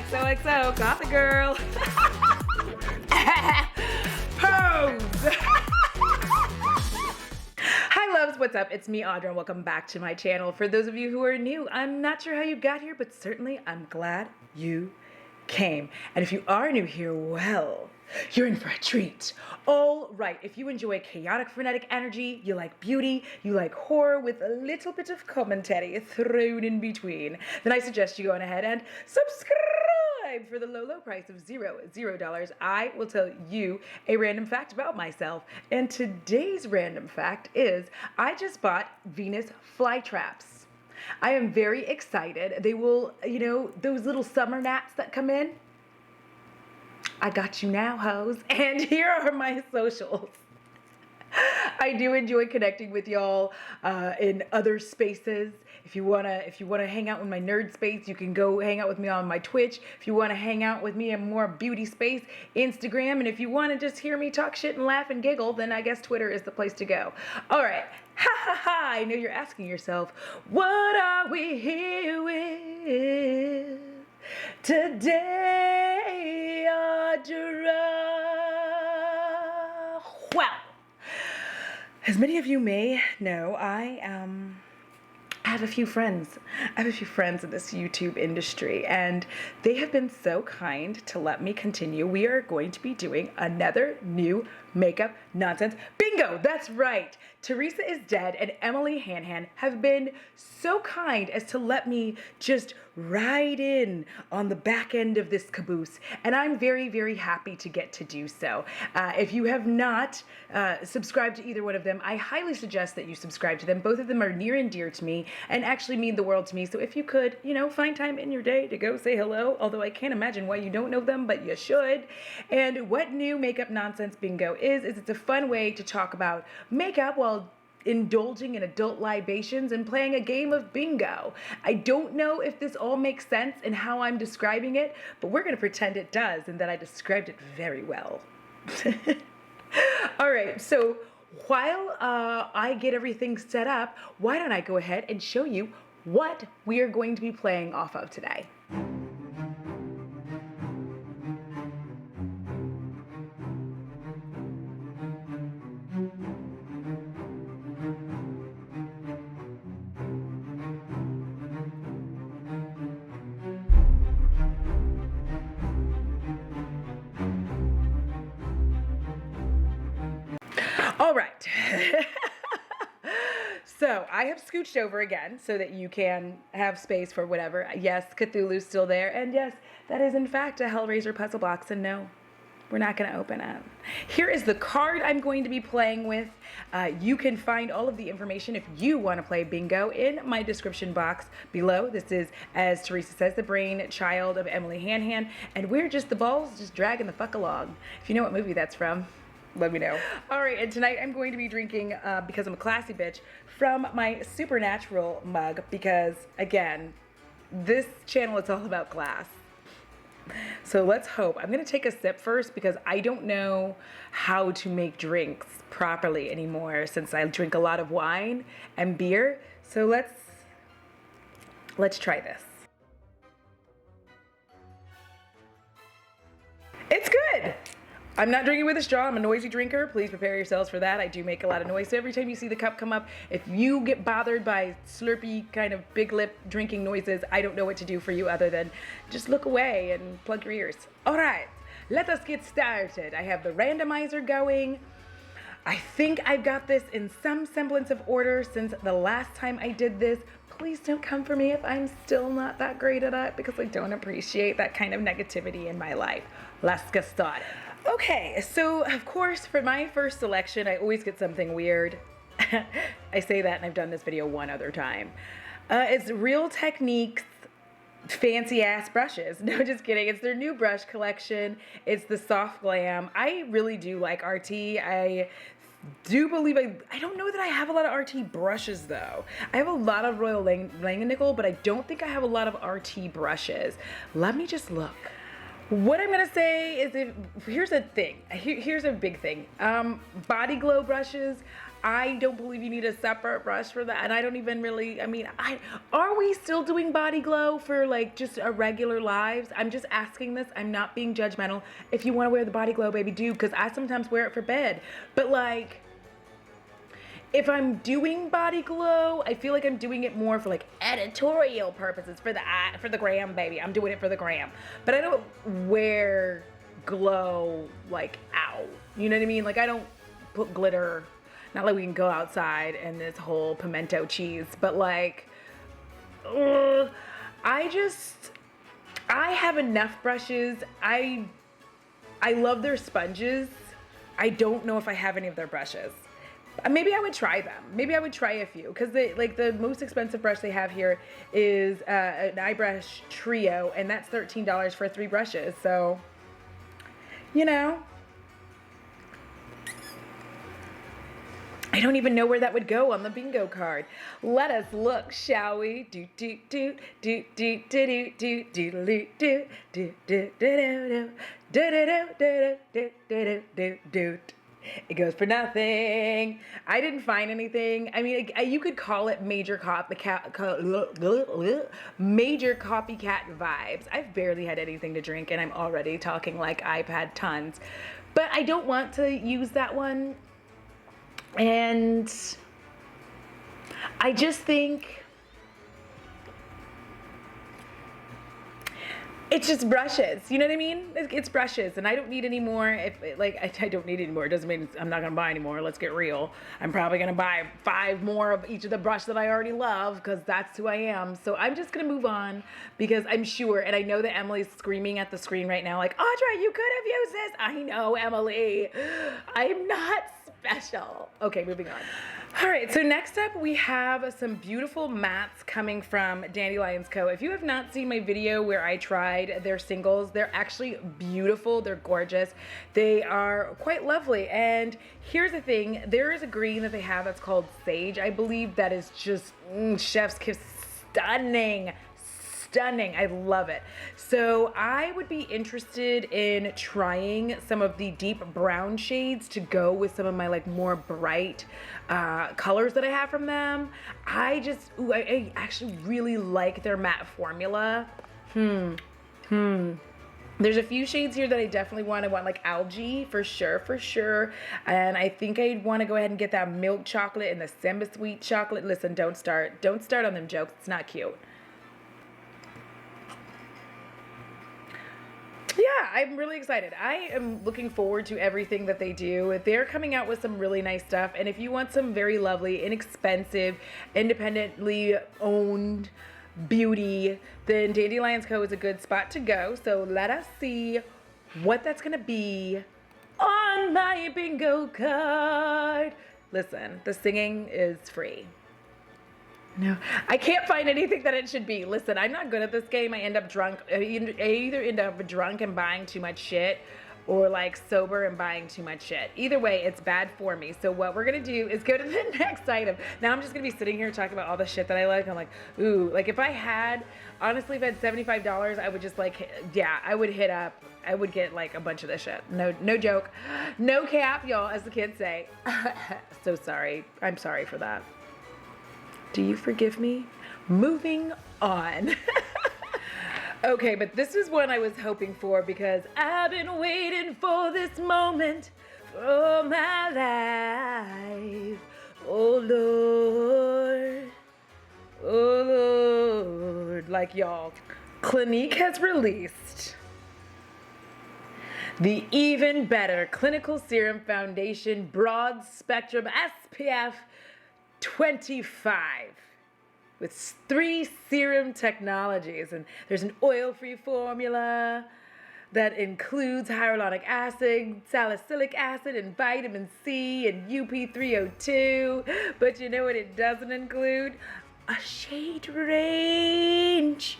XOXO, got the girl. Pose. Hi loves, what's up? It's me, Audra, and welcome back to my channel. For those of you who are new, I'm not sure how you got here, but certainly I'm glad you came. And if you are new here, well, you're in for a treat. All right, if you enjoy chaotic, frenetic energy, you like beauty, you like horror with a little bit of commentary thrown in between, then I suggest you go on ahead and subscribe. For the low price of $0. I will tell you a random fact about myself. And today's random fact is I just bought Venus flytraps. I am very excited. They will, you know, those little summer gnats that come in. I got you now, hoes. And here are my socials. I do enjoy connecting with y'all in other spaces. If you wanna hang out in my nerd space, you can go hang out with me on my Twitch. If you wanna hang out with me in more beauty space, Instagram. And if you wanna just hear me talk shit and laugh and giggle, then I guess Twitter is the place to go. All right, ha ha ha! I know you're asking yourself, what are we here with today, Audra? Well, as many of you may know, I have a few friends. I have a few friends in this YouTube industry, and they have been so kind to let me continue. We are going to be doing another new makeup nonsense bingo. That's right. Teresa is Dead and Emily Hanhan have been so kind as to let me just ride in on the back end of this caboose, and I'm very, very happy to get to do so. If you have not subscribed to either one of them, I highly suggest that you subscribe to them. Both of them are near and dear to me and actually mean the world to me. So if you could, you know, find time in your day to go say hello, although I can't imagine why you don't know them, but you should. And what new makeup nonsense bingo is it's a fun way to talk about makeup while indulging in adult libations and playing a game of bingo. I don't know if this all makes sense in how I'm describing it, but we're going to pretend it does and that I described it very well. All right, so while I get everything set up, why don't I go ahead and show you what we are going to be playing off of today. All right. So I have scooched over again so that you can have space for whatever. Yes, Cthulhu's still there. And yes, that is in fact a Hellraiser puzzle box. And no, we're not going to open it. Here is the card I'm going to be playing with. You can find all of the information if you want to play bingo in my description box below. This is, as Teresa says, the brainchild of Emily Hanhan. And we're just the balls just dragging the fuck along. If you know what movie that's from, let me know. All right, and tonight I'm going to be drinking, because I'm a classy bitch, from my Supernatural mug because, again, this channel is all about class. So let's hope. I'm going to take a sip first because I don't know how to make drinks properly anymore since I drink a lot of wine and beer. So let's try this. It's good. I'm not drinking with a straw. I'm a noisy drinker. Please prepare yourselves for that. I do make a lot of noise. So every time you see the cup come up, if you get bothered by slurpy kind of big lip drinking noises, I don't know what to do for you other than just look away and plug your ears. All right, let us get started. I have the randomizer going. I think I've got this in some semblance of order since the last time I did this. Please don't come for me if I'm still not that great at it because I don't appreciate that kind of negativity in my life. Let's get started. Okay, so of course for my first selection, I always get something weird. I say that and I've done this video one other time. It's Real Techniques fancy ass brushes. No, just kidding. It's their new brush collection. It's the Soft Glam. I really do like RT. I do believe I don't know that I have a lot of RT brushes though. I have a lot of Royal Langenickel, but I don't think I have a lot of RT brushes. Let me just look. What I'm gonna say is here's a thing. Here's a big thing. Body Glow brushes, I don't believe you need a separate brush for that. And I don't even really, I mean, are we still doing body glow for like just our regular lives? I'm just asking this. I'm not being judgmental. If you want to wear the body glow, baby, do, because I sometimes wear it for bed. But like, if I'm doing body glow, I feel like I'm doing it more for like editorial purposes, for the gram, baby. I'm doing it for the gram. But I don't wear glow like out. You know what I mean? Like I don't put glitter, not like we can go outside and this whole pimento cheese, but like, I have enough brushes. I love their sponges. I don't know if I have any of their brushes. Maybe I would try them. Maybe I would try a few, because like the most expensive brush they have here is an eye brush trio, and that's $13 for 3 brushes. So, you know, I don't even know where that would go on the bingo card. Let us look, shall we? Do do do do do do do do do do do do do do do do do. It goes for nothing. I didn't find anything. I mean, you could call it major copycat vibes. I've barely had anything to drink, and I'm already talking like I've had tons. But I don't want to use that one. And I just think it's just brushes, you know what I mean? It's brushes, and I don't need any more. I don't need any more. It doesn't mean I'm not gonna buy any more. Let's get real. I'm probably gonna buy 5 more of each of the brush that I already love, because that's who I am. So I'm just gonna move on, because I'm sure, and I know that Emily's screaming at the screen right now, like, Audra, you could have used this. I know, Emily. I'm not special. Okay, moving on. All right, so next up we have some beautiful mattes coming from Dandelions Co. If you have not seen my video where I tried their singles, they're actually beautiful. They're gorgeous. They are quite lovely. And here's the thing. There is a green that they have that's called Sage. I believe that is just chef's kiss, stunning. Stunning. I love it. So I would be interested in trying some of the deep brown shades to go with some of my like more bright colors that I have from them. I actually really like their matte formula. There's a few shades here that I definitely want like algae for sure. And I think I'd want to go ahead and get that milk chocolate and the Simba sweet chocolate. Listen, don't start on them jokes. It's not cute. Yeah, I'm really excited. I am looking forward to everything that they do. They're coming out with some really nice stuff. And if you want some very lovely, inexpensive, independently owned beauty, then Dandelions Co. is a good spot to go. So let us see what that's going to be on my bingo card. Listen, the singing is free. No, I can't find anything that it should be. Listen, I'm not good at this game. I end up drunk. I either end up drunk and buying too much shit, or like sober and buying too much shit. Either way, it's bad for me. So what we're gonna do is go to the next item. Now I'm just gonna be sitting here talking about all the shit that I like. I'm like, ooh, like if I had $75, I would just like, yeah, I would get like a bunch of this shit. No joke. No cap, y'all, as the kids say. So sorry. I'm sorry for that. Do you forgive me? Moving on. Okay, but this is one I was hoping for, because I've been waiting for this moment for my life. Oh Lord, like y'all. Clinique has released the Even Better Clinical Serum Foundation Broad Spectrum SPF 25 with 3 serum technologies, and there's an oil-free formula that includes hyaluronic acid, salicylic acid, and vitamin C, and UP302. But you know what it doesn't include? A shade range.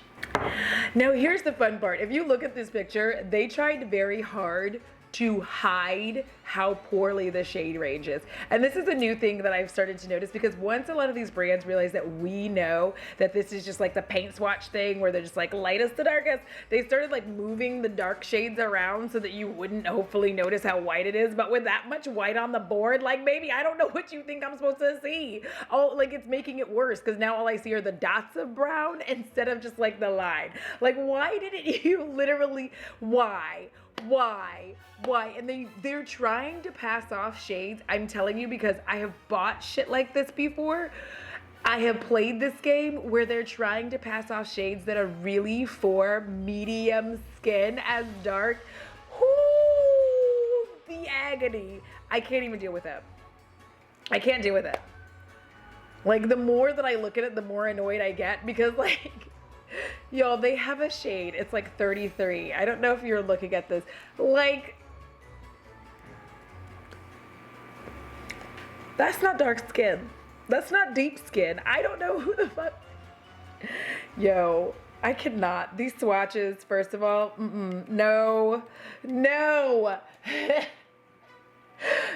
Now here's the fun part. If you look at this picture, they tried very hard to hide how poorly the shade range is. And this is a new thing that I've started to notice, because once a lot of these brands realize that we know that this is just like the paint swatch thing where they're just like lightest to darkest, they started like moving the dark shades around so that you wouldn't hopefully notice how white it is. But with that much white on the board, like, baby, I don't know what you think I'm supposed to see. Oh, like, it's making it worse, because now all I see are the dots of brown instead of just like the line. Like, why didn't you literally, why? And they're trying to pass off shades. I'm telling you, because I have bought shit like this before. I have played this game where they're trying to pass off shades that are really for medium skin as dark. Ooh, the agony. I can't even deal with it. I can't deal with it. Like, the more that I look at it, the more annoyed I get, because, like, y'all, they have a shade. It's like 33. I don't know if you're looking at this. Like, that's not dark skin. That's not deep skin. I don't know who the fuck. Yo, I cannot. These swatches, first of all, no.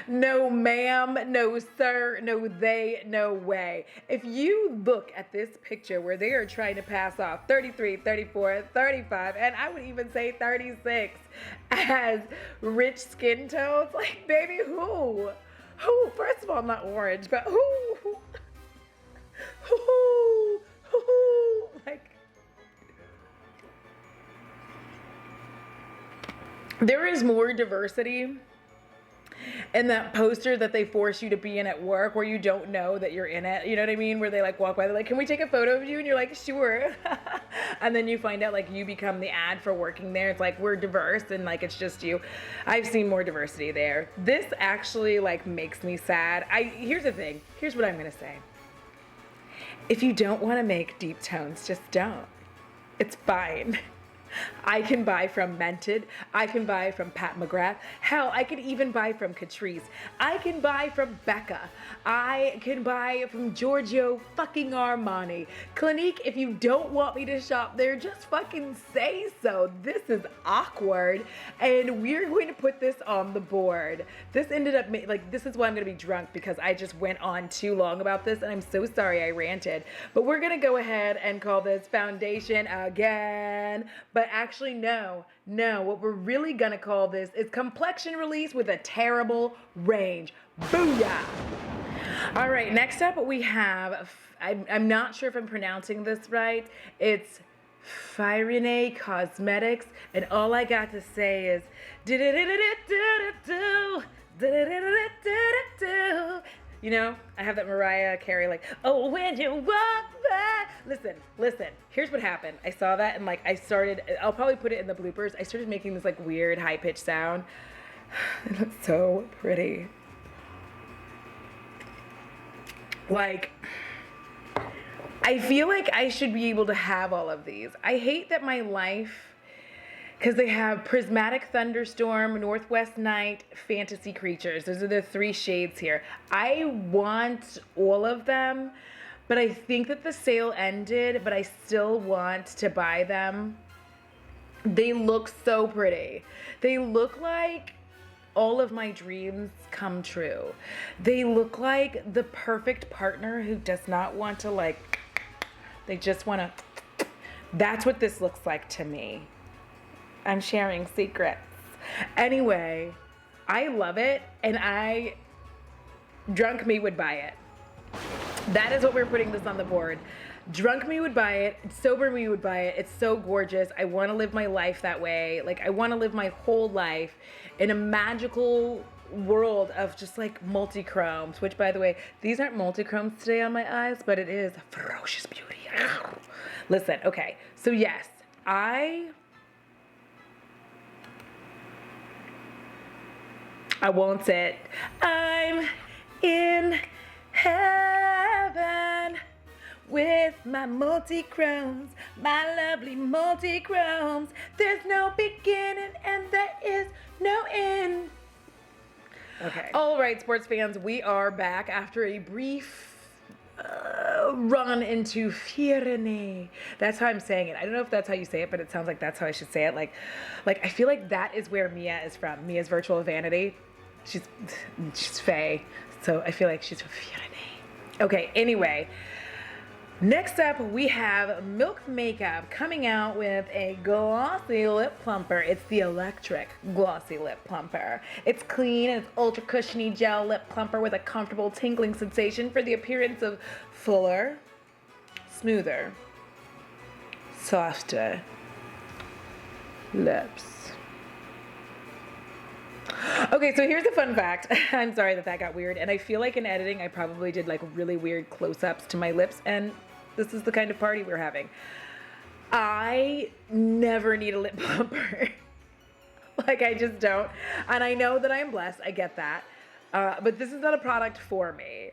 No ma'am, no sir, no they, no way. If you look at this picture where they are trying to pass off 33, 34, 35, and I would even say 36 as rich skin tones, like, baby, who? Who? First of all, not orange, but who? Like, there is more diversity in that poster that they force you to be in at work, where you don't know that you're in it. You know what I mean? Where they like walk by, they're like, can we take a photo of you? And you're like, sure. And then you find out like you become the ad for working there. It's like, we're diverse, and like it's just you. I've seen more diversity there. This actually like makes me sad. Here's the thing. Here's what I'm gonna say. If you don't want to make deep tones, just don't. It's fine. I can buy from Mented. I can buy from Pat McGrath. Hell, I can even buy from Catrice. I can buy from Becca. I can buy from Giorgio fucking Armani. Clinique, if you don't want me to shop there, just fucking say so. This is awkward, and we're going to put this on the board. This ended up, like, this is why I'm going to be drunk, because I just went on too long about this, and I'm so sorry I ranted. But we're going to go ahead and call this foundation again. But actually, no, what we're really gonna call this is complexion release with a terrible range. Booyah! All right, next up we have, I'm not sure if I'm pronouncing this right. It's Firene Cosmetics, and all I got to say is you know, I have that Mariah Carey, like, oh, when you walk by. Listen, here's what happened. I saw that, and like, I'll probably put it in the bloopers. I started making this like weird high-pitched sound. It looks so pretty. Like, I feel like I should be able to have all of these. I hate that my life, because they have Prismatic Thunderstorm, Northwest Night, Fantasy Creatures. Those are the 3 shades here. I want all of them, but I think that the sale ended, but I still want to buy them. They look so pretty. They look like all of my dreams come true. They look like the perfect partner who does not want to, like, they just want to. That's what this looks like to me. I'm sharing secrets. Anyway, I love it, and drunk me would buy it. That is what we're putting this on the board. Drunk me would buy it. Sober me would buy it. It's so gorgeous. I want to live my life that way. Like, I want to live my whole life in a magical world of just like multi-chromes, which, by the way, these aren't multi-chromes today on my eyes, but it is ferocious beauty. Listen, okay. So yes, I won't say it. I'm in heaven with my multi-chromes, my lovely multi-chromes. There's no beginning and there is no end. Okay. All right, sports fans, we are back after a brief run into Fierne. That's how I'm saying it. I don't know if that's how you say it, but it sounds like that's how I should say it. Like I feel like that is where Mia is from. Mia's Virtual Vanity. She's Faye, so I feel like she's from Fierne. Okay, anyway. Next up, we have Milk Makeup coming out with a glossy lip plumper. It's the electric glossy lip plumper. It's clean and it's ultra cushiony gel lip plumper with a comfortable tingling sensation for the appearance of fuller, smoother, softer lips. Okay, so here's a fun fact. I'm sorry that got weird, and I feel like in editing I probably did like really weird close-ups to my lips, and this is the kind of party we're having. I never need a lip plumper. Like, I just don't. And I know that I'm blessed. I get that. But this is not a product for me.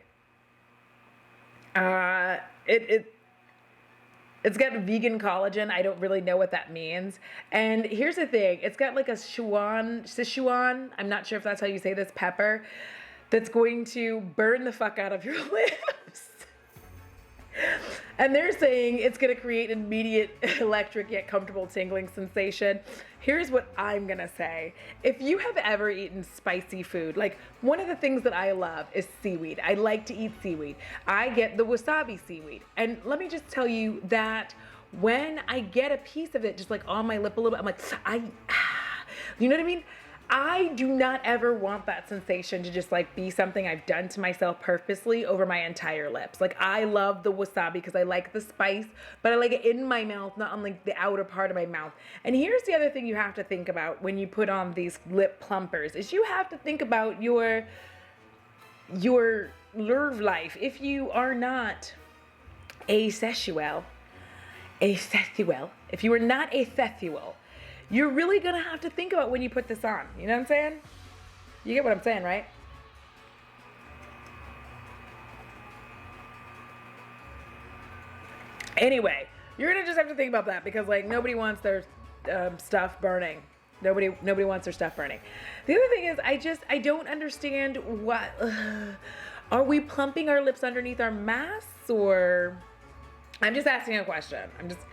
It's got vegan collagen. I don't really know what that means. And here's the thing. It's got like a Sichuan, I'm not sure if that's how you say this, pepper, that's going to burn the fuck out of your lips. And they're saying it's going to create an immediate electric yet comfortable tingling sensation. Here's what I'm going to say. If you have ever eaten spicy food, like one of the things that I love is seaweed. I like to eat seaweed. I get the wasabi seaweed. And let me just tell you that when I get a piece of it just like on my lip a little bit, I'm like, you know what I mean? I do not ever want that sensation to just like be something I've done to myself purposely over my entire lips. Like, I love the wasabi because I like the spice, but I like it in my mouth, not on like the outer part of my mouth. And here's the other thing you have to think about when you put on these lip plumpers is you have to think about your love life. If you are not asexual, if you are not asexual, you're really going to have to think about when you put this on. You know what I'm saying? You get what I'm saying, right? Anyway, you're going to just have to think about that because, like, nobody wants their stuff burning. Nobody wants their stuff burning. The other thing is, I don't understand what... are we plumping our lips underneath our masks or... I'm just asking a question.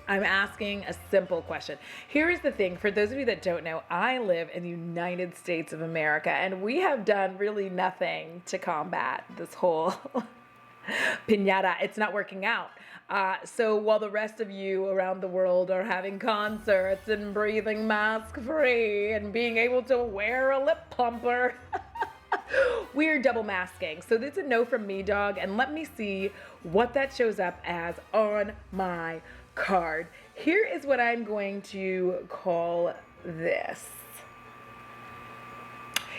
I'm asking a simple question. Here is the thing. For those of you that don't know, I live in the United States of America, and we have done really nothing to combat this whole piñata. It's not working out. So while the rest of you around the world are having concerts and breathing mask-free and being able to wear a lip plumper, we're double masking. So this is a no from me, dog, and let me see what that shows up as on my card. Here is what I'm going to call this.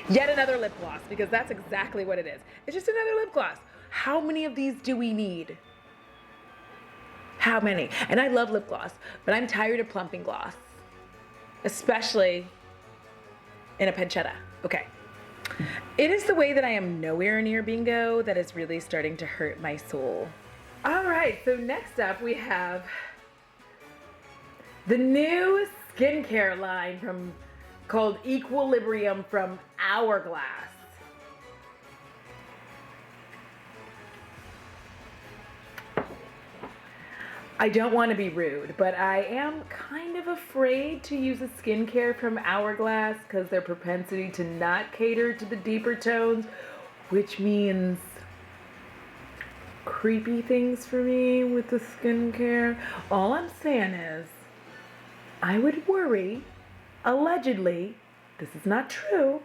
Yet another lip gloss, because that's exactly what it is. It's just another lip gloss. How many of these do we need? How many? And I love lip gloss, but I'm tired of plumping gloss, especially in a pancetta. Okay. It is the way that I am nowhere near bingo that is really starting to hurt my soul. All right, so next up we have the new skincare line called Equilibrium from Hourglass. I don't want to be rude, but I am kind of afraid to use a skincare from Hourglass because their propensity to not cater to the deeper tones, which means creepy things for me with the skincare. All I'm saying is, I would worry, allegedly, this is not true,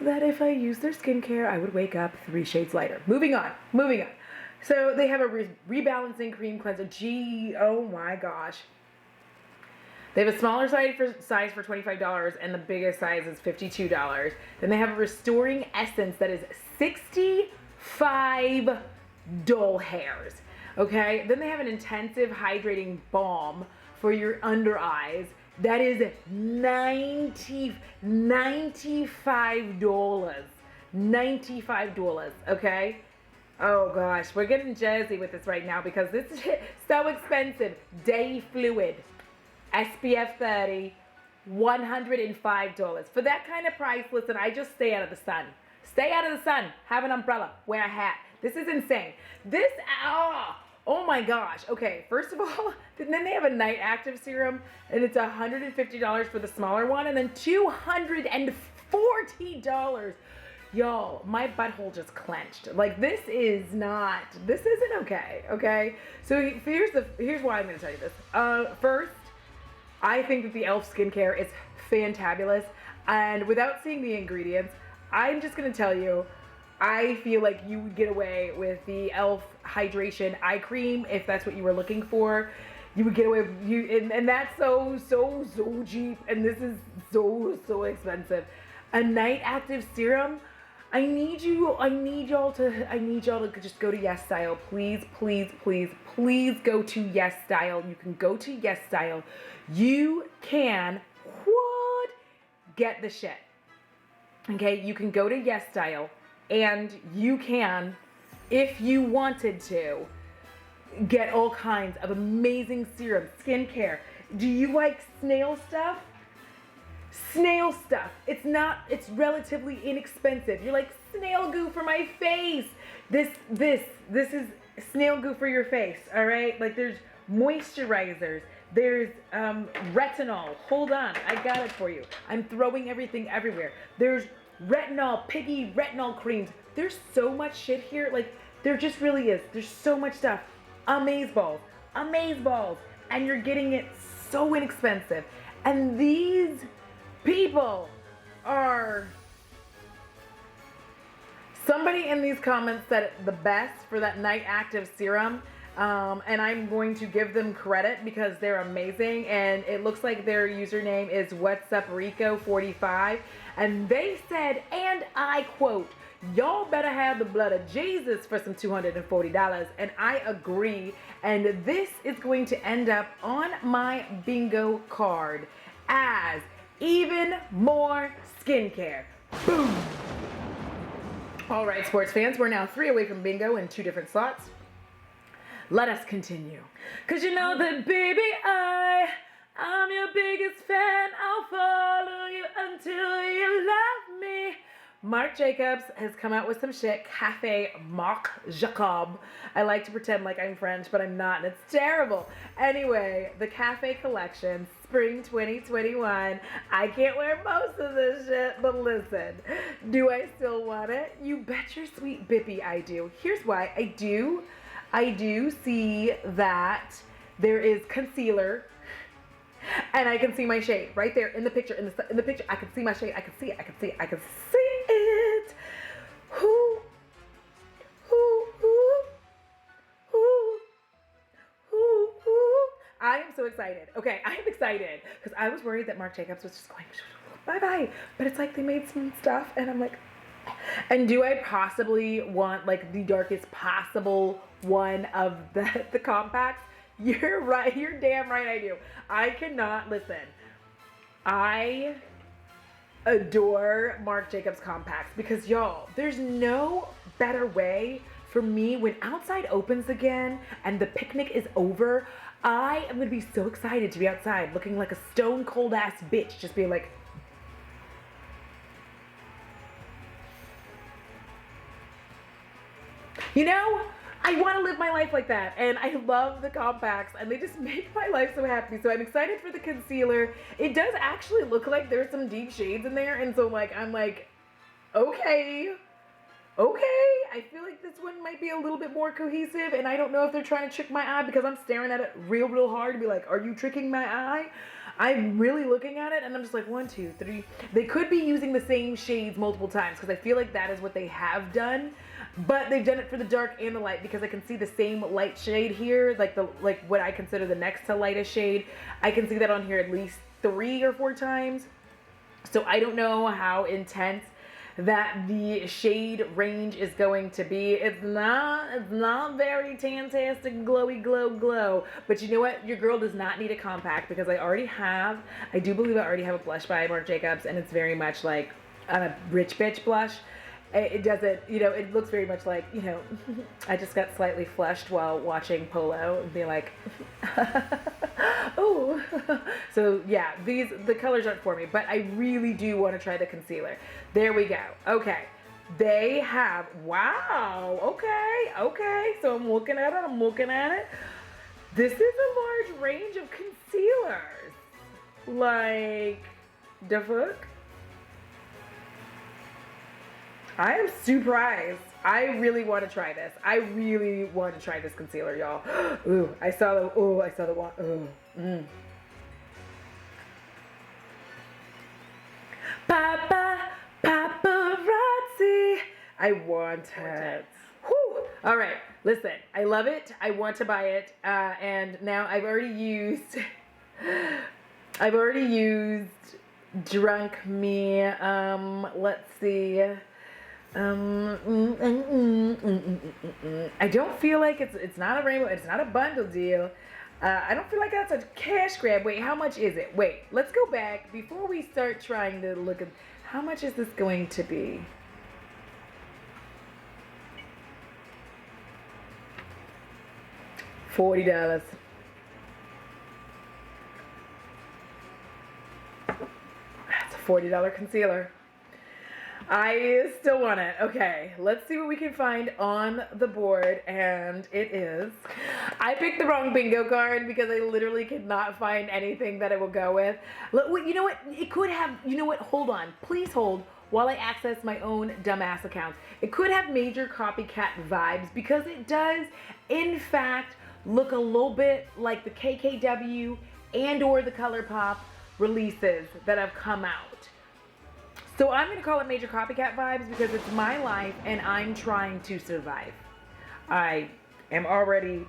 that if I use their skincare, I would wake up 3 shades lighter. Moving on. So they have a rebalancing cream cleanser. Gee, oh my gosh. They have a smaller size for $25 and the biggest size is $52. Then they have a restoring essence that is 65 dull hairs. Okay? Then they have an intensive hydrating balm for your under eyes. That is $95. $95, okay? Oh gosh, we're getting Jersey with this right now because this is so expensive. Day Fluid, SPF 30, $105. For that kind of price, listen, I just stay out of the sun. Stay out of the sun, have an umbrella, wear a hat. This is insane. This, oh my gosh. Okay, first of all, then they have a night active serum, and it's $150 for the smaller one, and then $240. Y'all, my butthole just clenched. Like, this isn't okay, okay? So here's why I'm gonna tell you this. First, I think that the e.l.f. skincare is fantabulous, and without seeing the ingredients, I'm just gonna tell you, I feel like you would get away with the e.l.f. hydration eye cream if that's what you were looking for. You would get away with and that's so cheap, and this is so expensive. A night active serum. I need y'all to just go to Yes Style. Please go to Yes Style. You can go to Yes Style. You can get the shit. Okay, you can go to Yes Style, and you can, if you wanted to, get all kinds of amazing serums, skincare. Do you like snail stuff? Snail stuff. It's relatively inexpensive. You're like, snail goo for my face. This is snail goo for your face, all right? Like, there's moisturizers. There's retinol. Hold on, I got it for you. I'm throwing everything everywhere. There's retinol, piggy retinol creams. There's so much shit here. Like, there just really is. There's so much stuff. Amazeballs. And you're getting it so inexpensive. And these people are... Somebody in these comments said it the best for that night active serum. And I'm going to give them credit because they're amazing. And it looks like their username is WhatsUpRico45. And they said, and I quote, "Y'all better have the blood of Jesus for some $240. And I agree. And this is going to end up on my bingo card as even more skincare. Boom. All right, sports fans, we're now 3 away from bingo in 2 different slots. Let us continue. Cause you know that, baby, I'm your biggest fan. I'll follow you until you love me. Marc Jacobs has come out with some shit. Cafe Marc Jacobs. I like to pretend like I'm French, but I'm not, and it's terrible. Anyway, the Cafe collection, spring 2021. I can't wear most of this shit, but listen, do I still want it? You bet your sweet bippy I do. Here's why. I do see that there is concealer, and I can see my shade right there in the picture. In the picture, I can see my shade. I can see it. I can see it. I can see it. I am so excited. Okay, I am excited because I was worried that Marc Jacobs was just going bye-bye, but it's like they made some stuff, and I'm like, and do I possibly want like the darkest possible one of the compacts? You're right. You're damn right I do. I cannot listen. I adore Marc Jacobs compacts because, y'all, there's no better way for me when outside opens again and the picnic is over. I am going to be so excited to be outside looking like a stone cold ass bitch, just being like, you know, I want to live my life like that, and I love the compacts, and they just make my life so happy. So I'm excited for the concealer. It does actually look like there's some deep shades in there, and so like I'm like, okay. I feel like this one might be a little bit more cohesive, and I don't know if they're trying to trick my eye because I'm staring at it real hard to be like, are you tricking my eye? I'm really looking at it, and I'm just like, 1, 2, 3. They could be using the same shades multiple times because I feel like that is what they have done. But they've done it for the dark and the light because I can see the same light shade here, like what I consider the next to lightest shade. I can see that on here at least 3 or 4 times. So I don't know how intense that the shade range is going to be. It's not very tantastic glowy glow. But you know what? Your girl does not need a compact because I do believe I already have a blush by Marc Jacobs, and it's very much like a rich bitch blush. It doesn't, it looks very much like, I just got slightly flushed while watching Polo and be like, oh. So yeah, the colors aren't for me, but I really do want to try the concealer. There we go. Okay. They have, wow, okay. So I'm looking at it. This is a large range of concealers. Like, the fuck? I am surprised. I really want to try this. I really want to try this concealer, y'all. Ooh, I saw the one. Ooh, Paparazzi. I want it. Whew. All right, listen. I love it. I want to buy it. And now I've already used Drunk Me. Let's see. I don't feel like it's not a rainbow. It's not a bundle deal. I don't feel like that's a cash grab. Wait, how much is it? Wait, let's go back before we start trying to look at how much is this going to be. $40. That's a $40 concealer. I still want it. Okay, let's see what we can find on the board, and it is, I picked the wrong bingo card because I literally could not find anything that it will go with. Look, you know what, it could have, you know what, hold on, please hold while I access my own dumbass account. It could have major copycat vibes because it does, in fact, look a little bit like the KKW and or the ColourPop releases that have come out. So I'm gonna call it major copycat vibes because it's my life and I'm trying to survive. I am already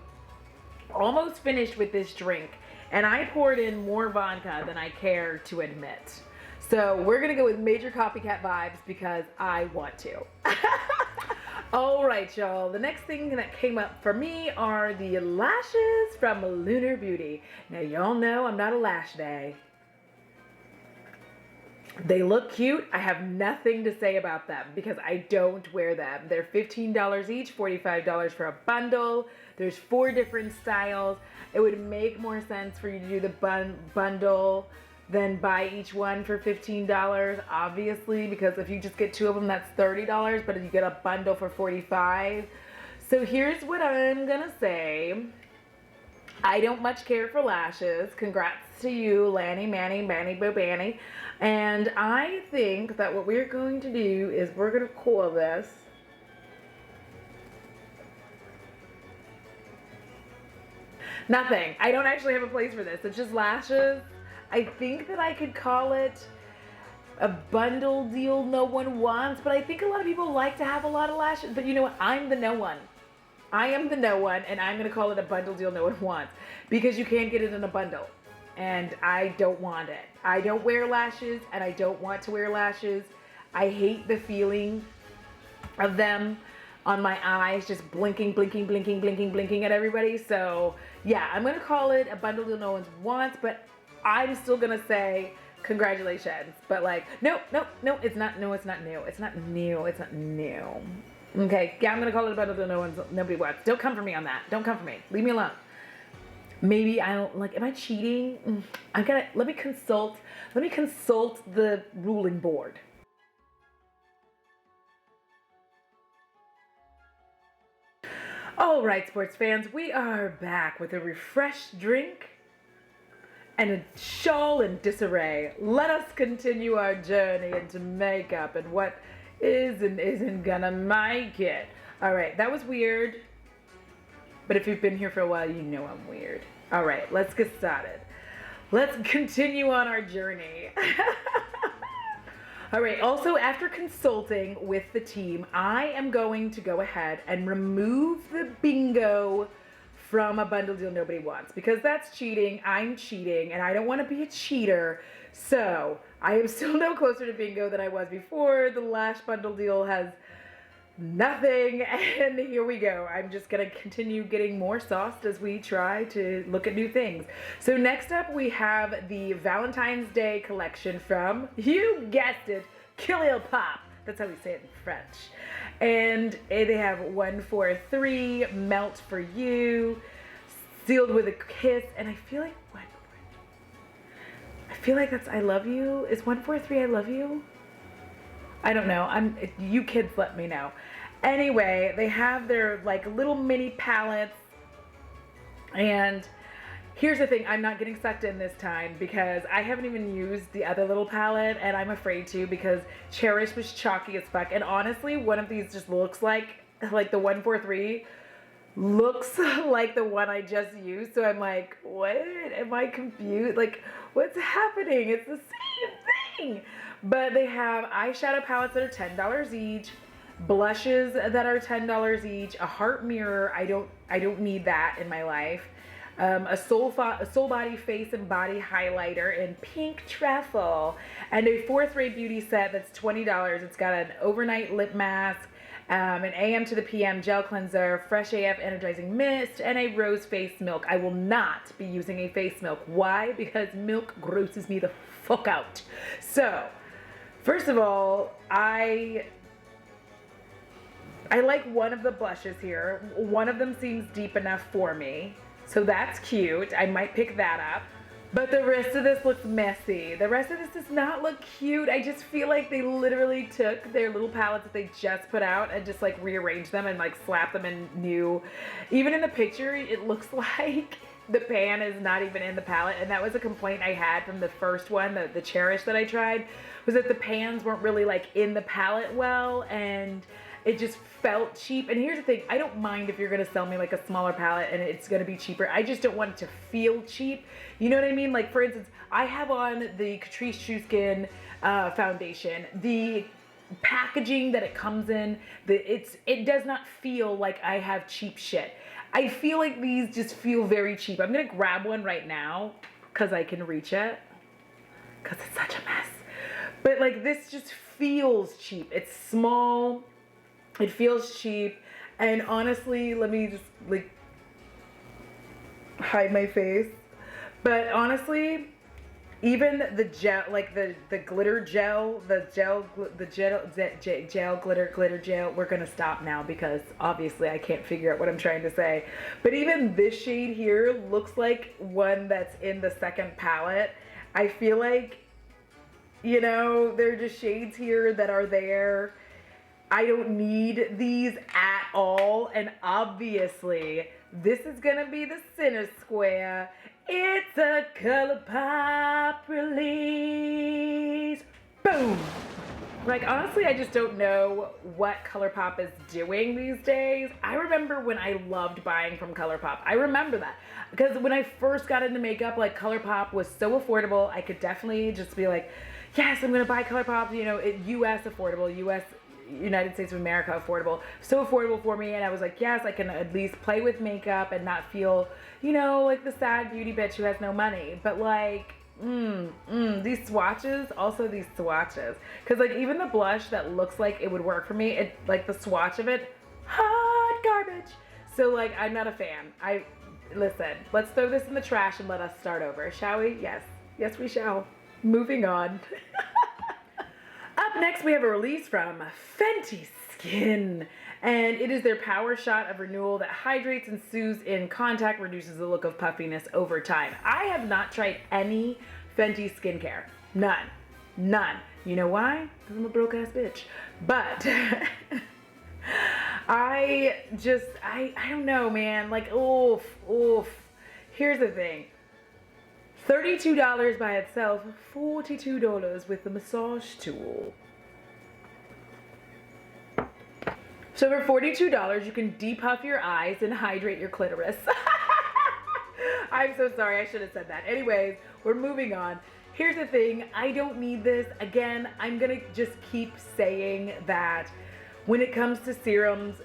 almost finished with this drink and I poured in more vodka than I care to admit. So we're gonna go with major copycat vibes because I want to. All right, y'all. The next thing that came up for me are the lashes from Lunar Beauty. Now, y'all know I'm not a lash bae. They look cute. I have nothing to say about them because I don't wear them. They're $15 each, $45 for a bundle. There's 4 different styles. It would make more sense for you to do the bundle than buy each one for $15, obviously, because if you just get 2 of them, that's $30, but if you get a bundle for $45. So here's what I'm gonna say. I don't much care for lashes. Congrats to you, Lanny, Manny, Manny, Boo, Banny. And I think that what we're going to do is we're gonna coil this. Nothing. I don't actually have a place for this. It's just lashes. I think that I could call it a bundle deal no one wants, but I think a lot of people like to have a lot of lashes. But you know what? I'm the no one. I am the no one, and I'm going to call it a bundle deal no one wants because you can't get it in a bundle, and I don't want it. I don't wear lashes, and I don't want to wear lashes. I hate the feeling of them on my eyes, just blinking, blinking, blinking, blinking, blinking at everybody. So yeah, I'm going to call it a bundle deal no one wants, but I'm still going to say congratulations. But like, no, it's not new. It's not new. Okay, yeah, I'm gonna call it a bundle deal nobody wants. Don't come for me on that. Don't come for me. Leave me alone. Maybe I don't like. Am I cheating? Let me consult the ruling board. All right, sports fans, we are back with a refreshed drink and a shawl in disarray. Let us continue our journey into makeup and what is and isn't gonna make it. All right, that was weird, but if you've been here for a while, you know I'm weird. All right, let's get started. Let's continue on our journey. All right, also after consulting with the team, I am going to go ahead and remove the bingo from a bundle deal nobody wants because that's cheating. I'm cheating and I don't want to be a cheater. So I am still no closer to bingo than I was before. The last bundle deal has nothing, and here we go. I'm just gonna continue getting more sauced as we try to look at new things. So next up we have the Valentine's Day collection from, you guessed it, Kilian Pop. That's how we say it in French. And they have 143, Melt for You, Sealed with a Kiss, and I feel like that's I Love You. Is 143 I Love You? I don't know. You kids let me know. Anyway, they have their like little mini palettes, and here's the thing, I'm not getting sucked in this time because I haven't even used the other little palette, and I'm afraid to because Cherish was chalky as fuck. And honestly, one of these just looks like the 143 looks like the one I just used. So I'm like, what? Am I confused? Like, what's happening? It's the same thing. But they have eyeshadow palettes that are $10 each, blushes that are $10 each, a heart mirror. I don't need that in my life. A soul body face and body highlighter in pink truffle, and a fourth rate beauty set that's $20. It's got an overnight lip mask, an AM to the PM gel cleanser, fresh AF energizing mist, and a rose face milk. I will not be using a face milk. Why? Because milk grosses me the fuck out. So, first of all, I like one of the blushes here. One of them seems deep enough for me. So that's cute. I might pick that up. But the rest of this looks messy. The rest of this does not look cute. I just feel like they literally took their little palettes that they just put out and just like rearranged them and like slapped them in new. Even in the picture, it looks like the pan is not even in the palette. And that was a complaint I had from the first one, the Cherish that I tried, was that the pans weren't really like in the palette well, and it just felt cheap. And here's the thing, I don't mind if you're gonna sell me like a smaller palette and it's gonna be cheaper. I just don't want it to feel cheap. You know what I mean? Like, for instance, I have on the Catrice True Skin foundation. The packaging that it comes in, it does not feel like I have cheap shit. I feel like these just feel very cheap. I'm gonna grab one right now because I can reach it, because it's such a mess. But like, this just feels cheap. It's small. It feels cheap, and honestly, let me just like hide my face. But honestly, even the gel, like the glitter gel, the gel glitter gel. We're gonna stop now because obviously I can't figure out what I'm trying to say. But even this shade here looks like one that's in the second palette. I feel like, you know, they're just shades here that are there. I don't need these at all, and obviously this is gonna be the center square. It's a ColourPop release. Boom! Like, honestly, I just don't know what ColourPop is doing these days. I remember when I loved buying from ColourPop. I remember that because when I first got into makeup, like, ColourPop was so affordable. I could definitely just be like, yes, I'm gonna buy ColourPop, you know, US affordable, United States of America affordable, so affordable for me. And I was like, yes, I can at least play with makeup and not feel, you know, like the sad beauty bitch who has no money. But like, these swatches, because like even the blush that looks like it would work for me, it like the swatch of it, hot garbage. So like, I'm not a fan. Listen, let's throw this in the trash and let us start over, shall we? Yes we shall. Moving on. Up next, we have a release from Fenty Skin, and it is their Power Shot of Renewal that hydrates and soothes in contact, reduces the look of puffiness over time. I have not tried any Fenty skincare. None. You know why? Because I'm a broke ass bitch. But I don't know, man. Like, oof. Here's the thing. $32 by itself, $42 with the massage tool. So for $42, you can depuff your eyes and hydrate your clitoris. I'm so sorry, I should have said that. Anyways, we're moving on. Here's the thing, I don't need this. Again, I'm gonna just keep saying that when it comes to serums,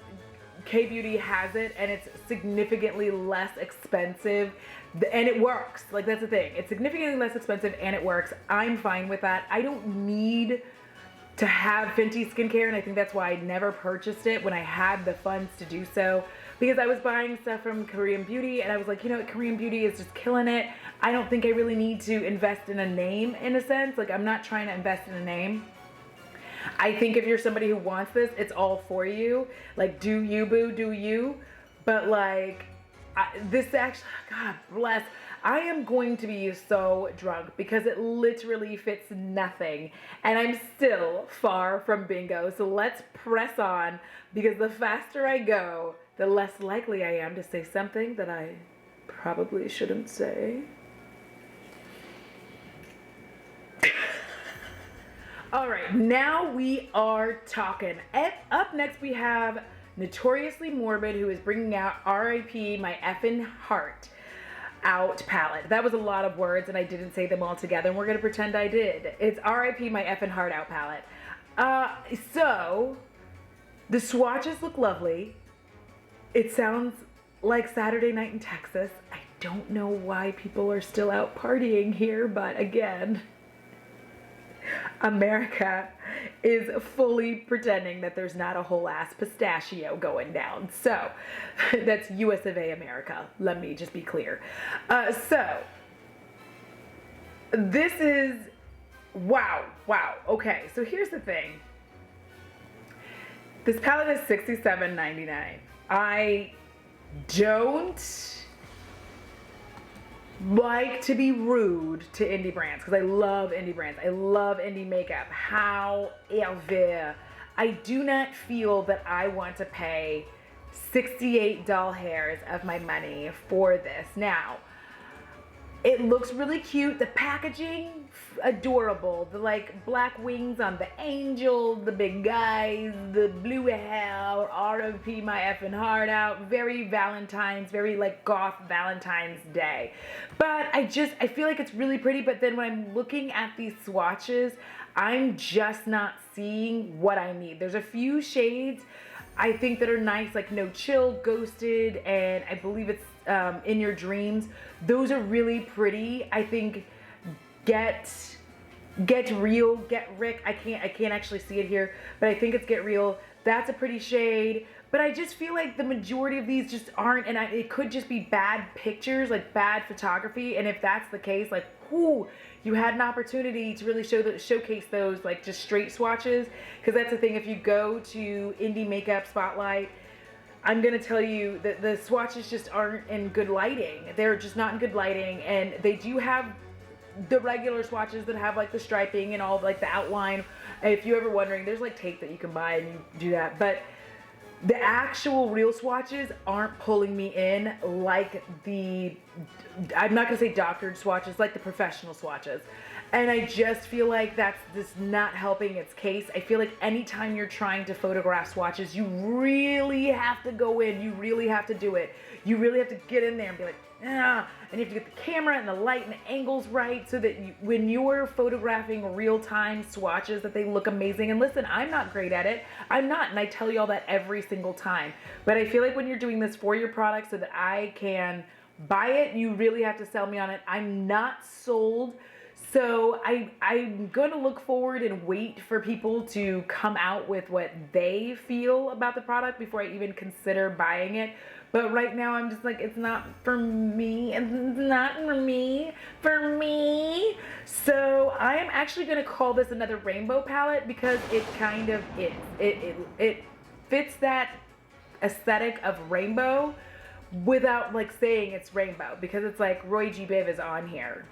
K-Beauty has it, and it's significantly less expensive, and it works. Like, that's the thing. It's significantly less expensive, and it works. I'm fine with that. I don't need to have Fenty Skincare, and I think that's why I never purchased it when I had the funds to do so, because I was buying stuff from Korean Beauty, and I was like, you know what, Korean Beauty is just killing it. I don't think I really need to invest in a name, in a sense. Like, I'm not trying to invest in a name. I think if you're somebody who wants this, it's all for you. Like, do you, boo, do you. But like, this actually, God bless. I am going to be so drunk because it literally fits nothing. And I'm still far from bingo. So let's press on, because the faster I go, the less likely I am to say something that I probably shouldn't say. All right, now we are talking. Up next we have Notoriously Morbid, who is bringing out R.I.P. My Effin' Heart Out palette. That was a lot of words and I didn't say them all together, and we're gonna pretend I did. It's R.I.P. My Effin' Heart Out palette. So the swatches look lovely. It sounds like Saturday night in Texas. I don't know why people are still out partying here, but again, America is fully pretending that there's not a whole ass pistachio going down. So that's US of A America. Let me just be clear. So this is, wow. Okay, so here's the thing. This palette is $67.99. I don't like to be rude to indie brands because I love indie brands. I love indie makeup. However, I do not feel that I want to pay $68 hairs of my money for this. Now, it looks really cute. The packaging, adorable. The like black wings on the angel, the big guys, the blue hair, R.I.P. my effing heart out. Very Valentine's, very like goth Valentine's Day. But I feel like it's really pretty, but then when I'm looking at these swatches, I'm just not seeing what I need. There's a few shades I think that are nice, like No Chill, Ghosted, and I believe it's In Your Dreams. Those are really pretty. I think Get Real, Get Rick. I can't actually see it here, but I think it's Get Real. That's a pretty shade. But I just feel like the majority of these just aren't, and it could just be bad pictures, like bad photography. And if that's the case, like, whoo, you had an opportunity to really showcase those like just straight swatches. Because that's the thing, if you go to Indie Makeup Spotlight, I'm gonna tell you that the swatches just aren't in good lighting. They're just not in good lighting, and they do have the regular swatches that have like the striping and all like the outline. If you're ever wondering, there's like tape that you can buy and you do that, but the actual real swatches aren't pulling me in like the, I'm not gonna say doctored swatches, like the professional swatches. And I just feel like that's just not helping its case. I feel like anytime you're trying to photograph swatches, you really have to go in, you really have to do it. You really have to get in there and be like, ah, and you have to get the camera and the light and the angles right so that when you're photographing real-time swatches, that they look amazing. And listen, I'm not great at it. I'm not, and I tell you all that every single time. But I feel like when you're doing this for your product so that I can buy it, you really have to sell me on it. I'm not sold. So I'm going to look forward and wait for people to come out with what they feel about the product before I even consider buying it. But right now I'm just like, it's not for me. It's not for me. So I am actually going to call this another rainbow palette because it kind of is. It fits that aesthetic of rainbow without like saying it's rainbow, because it's like Roy G. Biv is on here.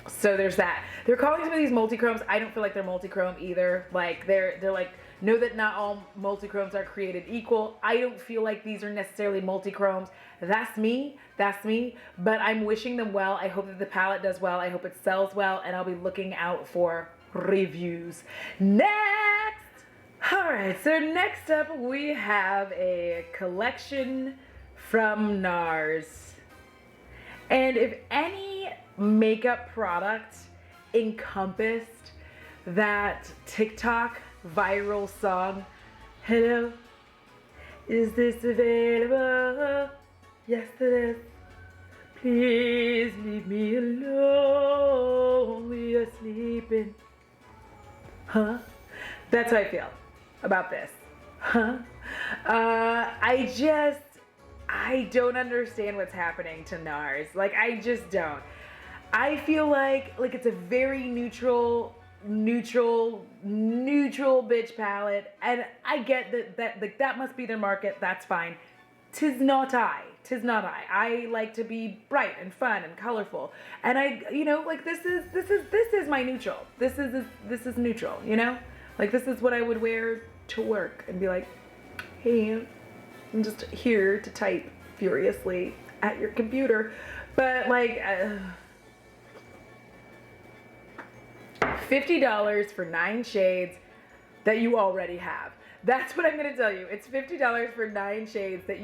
So there's that. They're calling some of these multi-chromes. I don't feel like they're multi-chrome either. Like they're like, know that not all multi-chromes are created equal. I don't feel like these are necessarily multi-chromes. That's me. But I'm wishing them well. I hope that the palette does well. I hope it sells well, and I'll be looking out for reviews. Next! All right, so next up we have a collection from NARS. And if any makeup product encompassed that TikTok viral song, hello, is this available? Yes it is. Please leave me alone, we are sleeping. Huh? That's how I feel about this. Huh? I don't understand what's happening to NARS. Like, I just don't. I feel like it's a very neutral bitch palette, and I get that like that must be their market. That's fine. 'tis not I. 'Tis not I. I like to be bright and fun and colorful. And I, you know, like this is my neutral. This is neutral, you know? Like this is what I would wear to work and be like, hey, I'm just here to type furiously at your computer. But like, $50 for 9 shades that you already have. That's what I'm gonna tell you. It's $50 for 9 shades that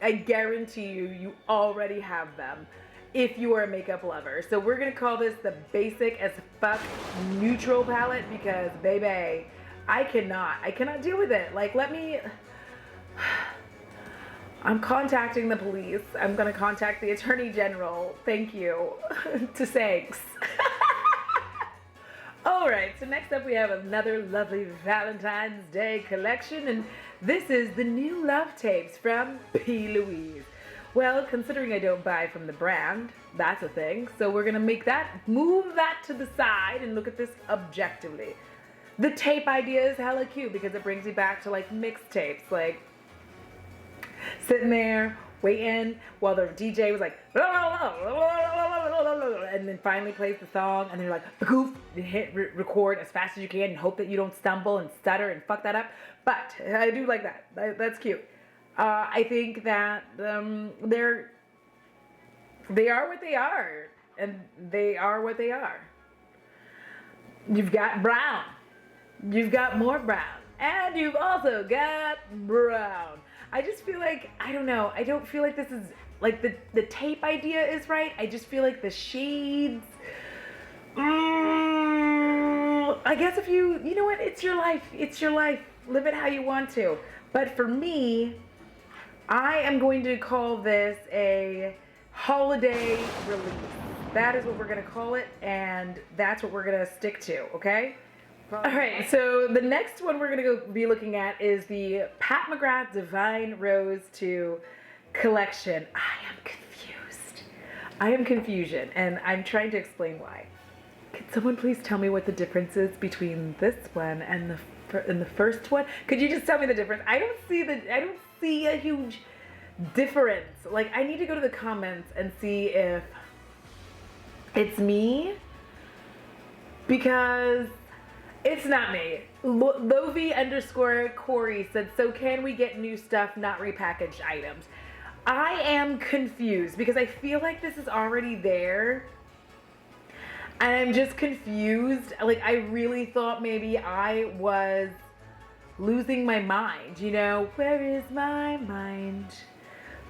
I guarantee you already have them if you are a makeup lover. So we're gonna call this the basic as fuck neutral palette because baby, I cannot deal with it. Like I'm contacting the police. I'm gonna contact the Attorney General. Thank you to thanks. All right, so next up we have another lovely Valentine's Day collection, and this is the new love tapes from P. Louise. Well, considering I don't buy from the brand, that's a thing, so we're gonna move that to the side and look at this objectively. The tape idea is hella cute because it brings me back to like mixtapes, like sitting there waiting while the DJ was like, and then finally plays the song, and then you're like, goof, and hit record as fast as you can and hope that you don't stumble and stutter and fuck that up. But I do like that. That's cute. I think that they are what they are, and they are what they are. You've got brown, you've got more brown, and you've also got brown. I just feel like, I don't know, I don't feel like this is, like the tape idea is right. I just feel like the shades, I guess if you know what, it's your life, live it how you want to. But for me, I am going to call this a holiday release. That is what we're gonna call it, and that's what we're gonna stick to, okay? All right, so the next one we're gonna be looking at is the Pat McGrath Divine Rose 2 collection. I am confusion, and I'm trying to explain why. Could someone please tell me what the difference is between this one and the first one? Could you just tell me the difference? I don't see a huge difference. Like, I need to go to the comments and see if it's me, because it's not me. Lovie_Corey said, so can we get new stuff, not repackaged items? I am confused because I feel like this is already there. And I'm just confused. Like, I really thought maybe I was losing my mind, you know? Where is my mind?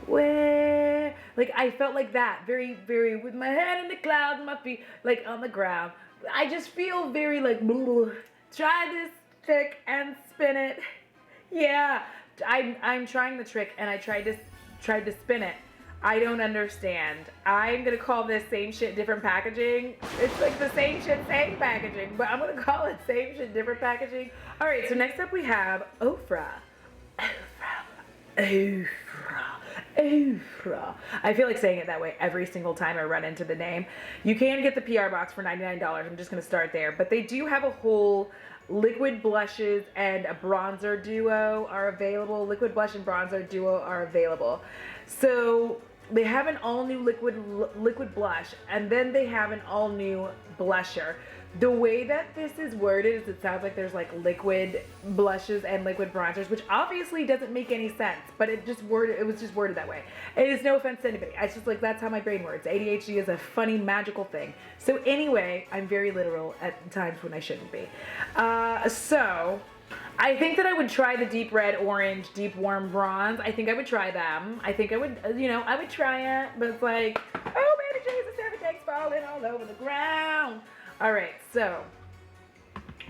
Where? Like, I felt like that. Very, very, with my head in the clouds, my feet, like, on the ground. I just feel very, like, try this trick and spin it. Yeah, I'm trying the trick, and I tried to spin it. I don't understand. I'm gonna call this same shit, different packaging. It's like the same shit, same packaging, but I'm gonna call it same shit, different packaging. All right, so next up we have Oprah. Oprah. I feel like saying it that way every single time I run into the name. You can get the PR box for $99. I'm just gonna start there, but they do have a whole liquid blushes and a bronzer duo are available. Liquid blush and bronzer duo are available. So they have an all new liquid blush, and then they have an all new blusher. The way that this is worded is it sounds like there's like liquid blushes and liquid bronzers, which obviously doesn't make any sense, but it was just worded that way. It is no offense to anybody. It's just like, that's how my brain works. ADHD is a funny, magical thing. So anyway, I'm very literal at times when I shouldn't be. So I think that I would try the deep red, orange, deep warm bronze. I think I would try them. I think I would, I would try it, but it's like, oh baby Jesus, everything's falling all over the ground. All right, so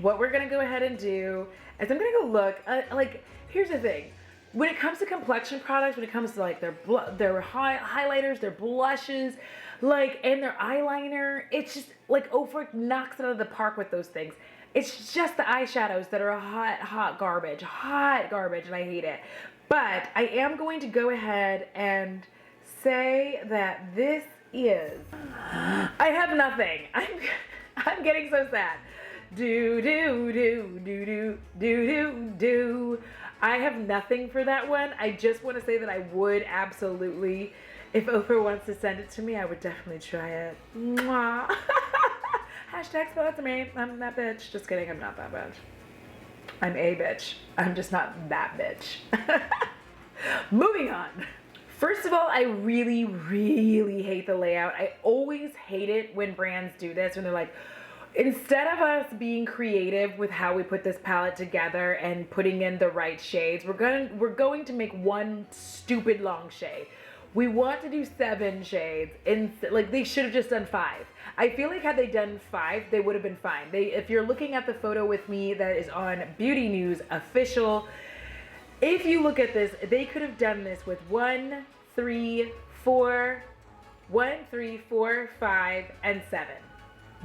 what we're gonna go ahead and do is I'm gonna go look, like, here's the thing. When it comes to complexion products, when it comes to like their highlighters, their blushes, like, and their eyeliner, it's just like Oprah knocks it out of the park with those things. It's just the eyeshadows that are hot garbage, and I hate it. But I am going to go ahead and say that this is, I have nothing. I'm getting so sad. Do, do, do, do, do, do, do, do. I have nothing for that one. I just want to say that I would absolutely, if Oprah wants to send it to me, I would definitely try it. Mwah. Hashtag sponsor me. I'm that bitch. Just kidding, I'm not that bitch. I'm a bitch. I'm just not that bitch. Moving on. First of all, I really, really hate the layout. I always hate it when brands do this, when they're like, instead of us being creative with how we put this palette together and putting in the right shades, we're going to make one stupid long shade. We want to do 7 shades, like they should have just done 5. I feel like had they done 5, they would have been fine. If you're looking at the photo with me that is on Beauty News Official, if you look at this, they could have done this with 1, 3, 4, 5, and 7.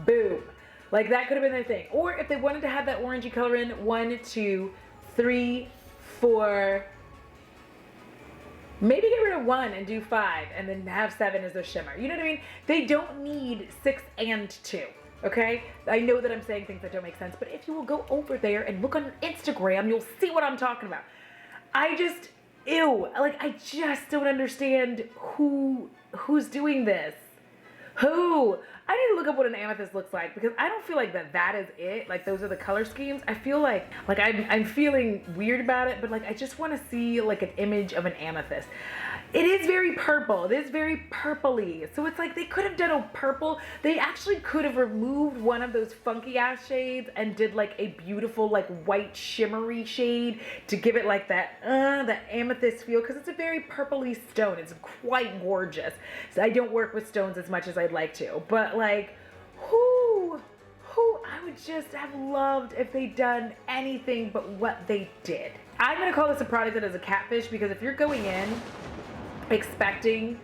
Boom. Like that could have been their thing. Or if they wanted to have that orangey color in, 1, 2, 3, 4, maybe get rid of 1 and do 5 and then have 7 as their shimmer. You know what I mean? They don't need 6 and 2. Okay? I know that I'm saying things that don't make sense, but if you will go over there and look on Instagram, you'll see what I'm talking about. Ew, like I just don't understand who's doing this. Who? I need to look up what an amethyst looks like because I don't feel like that is it. Like those are the color schemes. I feel like I'm feeling weird about it, but like I just want to see like an image of an amethyst. It is very purple. It is very purpley. So it's like they could have done a purple. They actually could have removed one of those funky ass shades and did like a beautiful like white shimmery shade to give it like that amethyst feel because it's a very purpley stone. It's quite gorgeous. So I don't work with stones as much as I'd like to, but like who I would just have loved if they'd done anything but what they did. I'm gonna call this a product that is a catfish because if you're going in expecting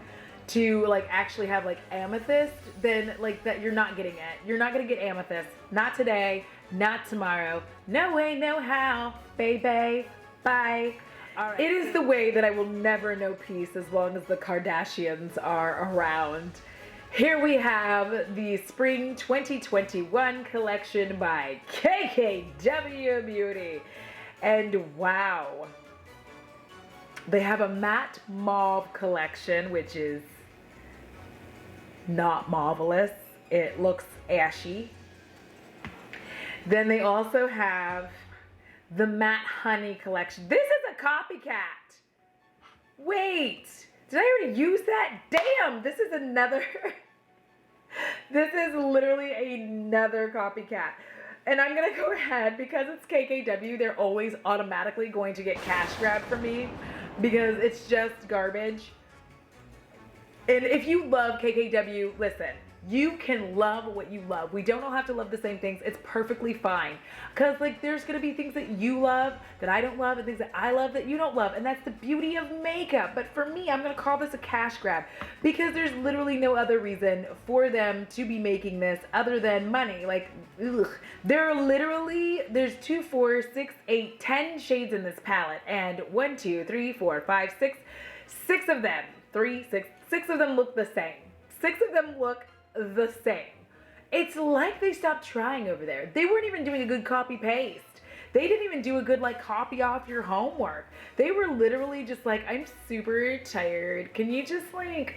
to like actually have like amethyst, then like that you're not getting it. You're not gonna get amethyst. Not today, not tomorrow. No way, no how, baby. Bye. All right. It is the way that I will never know peace as long as the Kardashians are around. Here we have the Spring 2021 collection by KKW Beauty. And wow. They have a matte mauve collection, which is not marvelous. It looks ashy. Then they also have the matte honey collection. This is a copycat. Wait, did I already use that? Damn, this is another, this is literally another copycat. And I'm gonna go ahead, because it's KKW, they're always automatically going to get cash grabbed from me because it's just garbage. And if you love KKW, listen, you can love what you love. We don't all have to love the same things. It's perfectly fine. Because like there's gonna be things that you love that I don't love and things that I love that you don't love. And that's the beauty of makeup. But for me, I'm gonna call this a cash grab because there's literally no other reason for them to be making this other than money. Like, ugh. There's 2, 4, 6, 8, 10 shades in this palette. And 1, 2, 3, 4, 5, 6, 6 of them, 6 of them look the same. 6 of them look the same. It's like they stopped trying over there. They weren't even doing a good copy paste. They didn't even do a good like copy off your homework. They were literally just like, I'm super tired. Can you just like,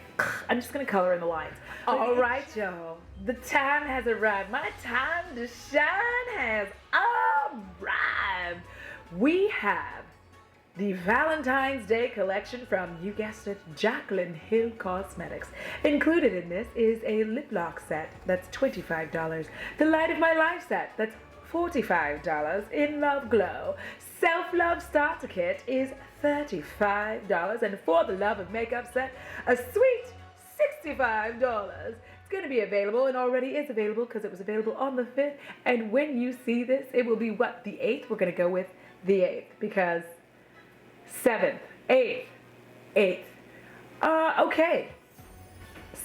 I'm just gonna color in the lines. All right, y'all. The time has arrived. My time to shine has arrived. We have the Valentine's Day collection from, you guessed it, Jacqueline Hill Cosmetics. Included in this is a lip lock set, that's $25. The Light of My Life set, that's $45. In Love Glow, Self-Love Starter Kit is $35. And For the Love of Makeup set, a sweet $65. It's going to be available and already is available because it was available on the 5th. And when you see this, it will be what, the 8th? We're going to go with the 8th because 7th, 8th. Okay.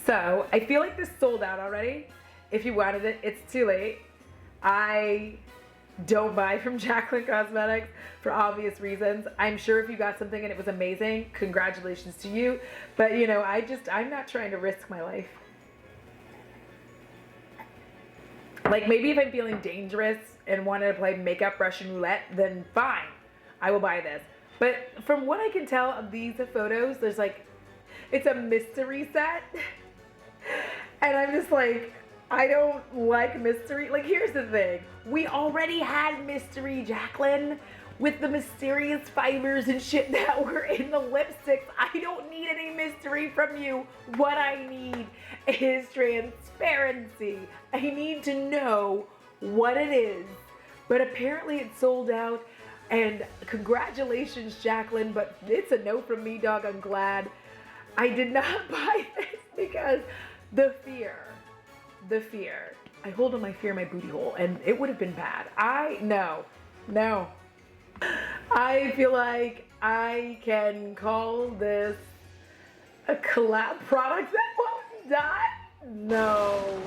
So I feel like this sold out already. If you wanted it, it's too late. I don't buy from Jacqueline Cosmetics for obvious reasons. I'm sure if you got something and it was amazing, congratulations to you. But you know, I'm not trying to risk my life. Like maybe if I'm feeling dangerous and wanted to play makeup Russian roulette, then fine, I will buy this. But from what I can tell of these photos, there's like, it's a mystery set. And I'm just like, I don't like mystery. Like, here's the thing. We already had mystery, Jacqueline, with the mysterious fibers and shit that were in the lipsticks. I don't need any mystery from you. What I need is transparency. I need to know what it is. But apparently it's sold out. And congratulations, Jacqueline, but it's a no from me, dog. I'm glad I did not buy this because the fear. I hold on my fear in my booty hole, and it would have been bad. No. I feel like I can call this a collab product that won't die. No.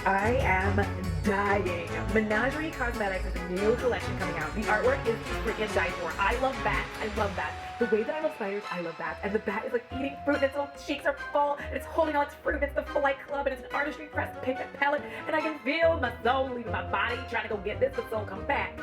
I am dying. Menagerie Cosmetics has a new collection coming out. The artwork is freaking die for. I love bats. I love bats. The way that I love spiders, I love bats. And the bat is like eating fruit, and its little cheeks are full, and it's holding all its fruit. It's the Flight Club, and it's an artistry pressed pigment palette, and I can feel my soul leaving my body, trying to go get this, but soul come back.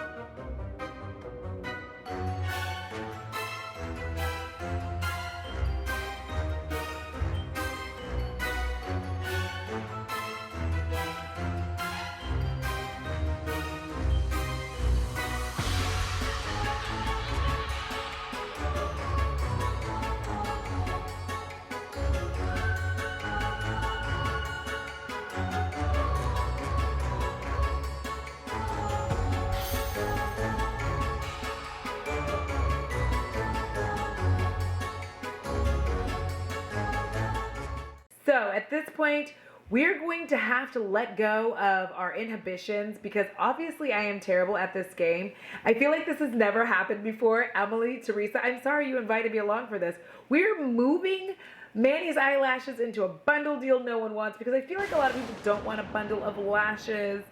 So at this point, we're going to have to let go of our inhibitions because obviously I am terrible at this game. I feel like this has never happened before. Emily, Teresa, I'm sorry you invited me along for this. We're moving Manny's eyelashes into a bundle deal no one wants because I feel like a lot of people don't want a bundle of lashes.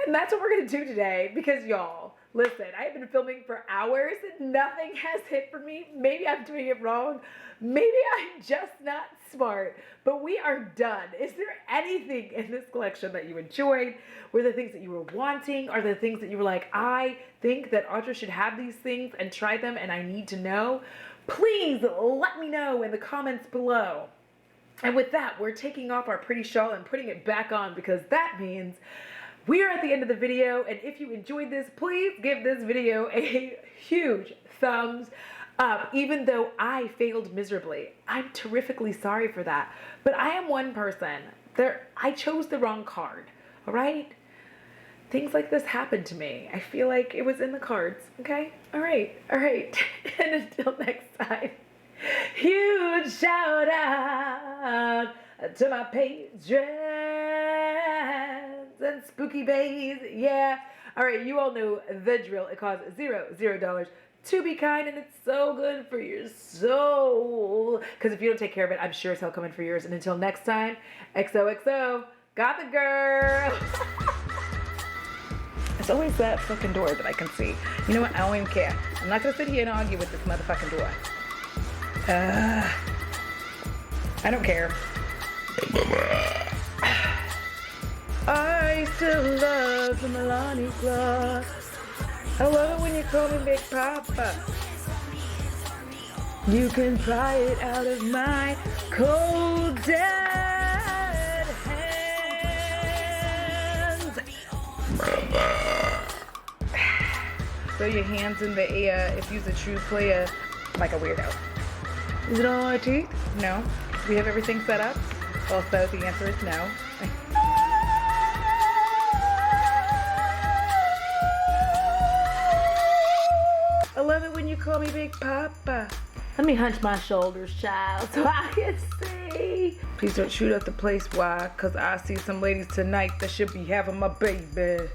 And that's what we're going to do today because y'all, listen, I have been filming for hours and nothing has hit for me. Maybe I'm doing it wrong. Maybe I'm just not smart, but we are done. Is there anything in this collection that you enjoyed? Were the things that you were wanting? Are the things that you were like, I think that Audra should have these things and try them and I need to know? Please let me know in the comments below. And with that, we're taking off our pretty shawl and putting it back on because that means we are at the end of the video, and if you enjoyed this, please give this video a huge thumbs up, even though I failed miserably. I'm terrifically sorry for that, but I am one person. I chose the wrong card, all right? Things like this happen to me. I feel like it was in the cards, okay? All right. And until next time, huge shout out to my patrons and spooky bays, yeah. All right, you all know the drill. It costs $0 to be kind, and it's so good for your soul. Because if you don't take care of it, I'm sure it's hell coming for yours. And until next time, XOXO, got the girl. It's always that fucking door that I can see. You know what? I don't even care. I'm not gonna sit here and argue with this motherfucking door. I don't care. I still love the Milani gloss. I love it when you call me Big Papa. You can pry it out of my cold dead hands. Throw your hands in the air if you's a true player, like a weirdo. Is it all our teeth? No. Do we have everything set up? Also, the answer is no. I love it when you call me Big Papa. Let me hunch my shoulders, child, so I can see. Hey, please don't shoot up the place. Why? Cause I see some ladies tonight that should be having my baby.